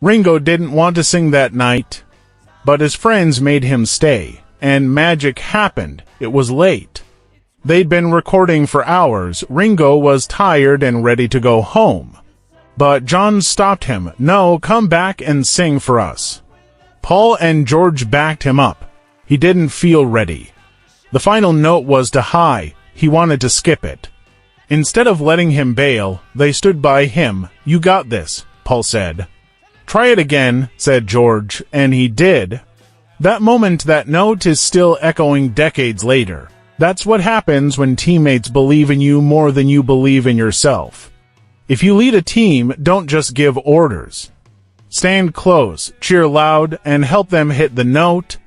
Ringo didn't want to sing that night, but his friends made him stay, and magic happened. It was late. They'd been recording for hours. Ringo was tired and ready to go home. But John stopped him. "No, come back and sing for us." Paul and George backed him up. He didn't feel ready. The final note was too high. He wanted to skip it. Instead of letting him bail, they stood by him. "You got this," Paul said. "Try it again," said George, and he did. That moment, that note, is still echoing decades later. That's what happens when teammates believe in you more than you believe in yourself. If you lead a team, don't just give orders. Stand close, cheer loud, and help them hit the note.